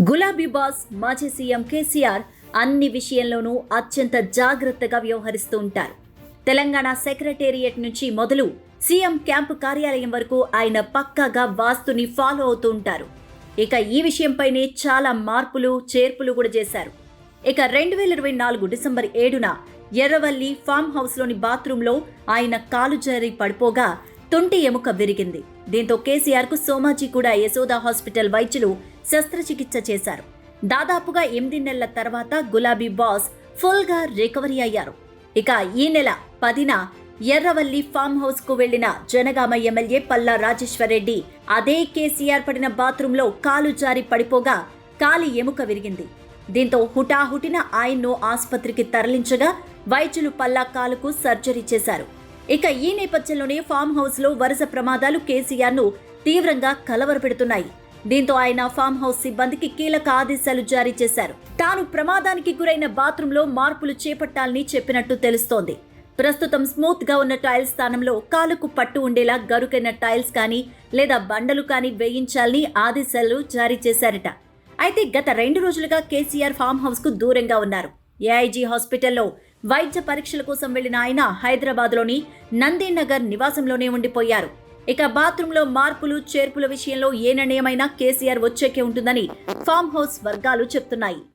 గులాబీ బాస్ మాజీ సీఎం కేసీఆర్ అన్ని విషయంలోనూ అత్యంత జాగ్రత్తగా వ్యవహరిస్తూ ఉంటారు. తెలంగాణ సెక్రటేరియట్ నుంచి మొదలు సీఎం క్యాంపు కార్యాలయం వరకు ఆయన పక్కాగా వాస్తుని ఫాలో అవుతూ ఉంటారు. ఇక ఈ విషయంపైనే చాలా మార్పులు చేర్పులు కూడా చేశారు. ఇక 2024 డిసెంబర్ 7న ఎర్రవల్లి ఫామ్ హౌస్లోని బాత్రూంలో ఆయన కాలు జారి పడిపోగా తుంటి ఎముక విరిగింది. దీంతో కేసీఆర్కు సోమాజీ కూడా యశోద హాస్పిటల్ వైద్యులు శస్త్రచికిత్స చేశారు. దాదాపుగా 8 నెలల తర్వాత గులాబీ బాస్ ఫుల్గా రికవరీ అయ్యారు. ఇక ఈ నెల 10న ఎర్రవల్లి ఫామ్ హౌస్ కు వెళ్లిన జనగామ ఎమ్మెల్యే పల్లా రాజేశ్వరరెడ్డి అదే కేసీఆర్ పడిన బాత్రూంలో కాలు జారి పడిపోగా కాలి ఎముక విరిగింది. దీంతో హుటాహుటిన ఆయన్ను ఆసుపత్రికి తరలించగా వైద్యులు పల్లా కాలుకు సర్జరీ చేశారు. ఇక ఈ నేపథ్యంలోనే ఫామ్ హౌస్ లో వరుస ప్రమాదాలు కేసీఆర్ ను తీవ్రంగా కలవరపెడుతున్నాయి. దీంతో ఆయన ఫామ్ హౌస్ సిబ్బందికి కీలక ఆదేశాలు జారీ చేశారు. తాను ప్రమాదానికి గురైన బాత్రూంలో మార్పులు చేపట్టాలని చెప్పినట్టు తెలుస్తోంది. ప్రస్తుతం స్మూత్ గా ఉన్న టైల్స్ స్థానంలో కాలుకు పట్టు ఉండేలా గరుకైన టైల్స్ కానీ లేదా బండలు కానీ వేయించాలని ఆదేశాలు జారీ చేశారట. అయితే గత 2 రోజులుగా కేసీఆర్ ఫామ్ హౌస్ కు దూరంగా ఉన్నారు. ఏఐజీ హాస్పిటల్లో వైద్య పరీక్షల కోసం వెళ్లిన ఆయన హైదరాబాద్లోని నందీనగర్ నివాసంలోనే ఉండిపోయారు. ఇక బాత్రూంలో మార్పులు చేర్పుల విషయంలో ఏ నిర్ణయమైనా కేసీఆర్ వచ్చేకే ఉంటుందని ఫామ్ హౌస్ వర్గాలు చెప్తున్నాయి.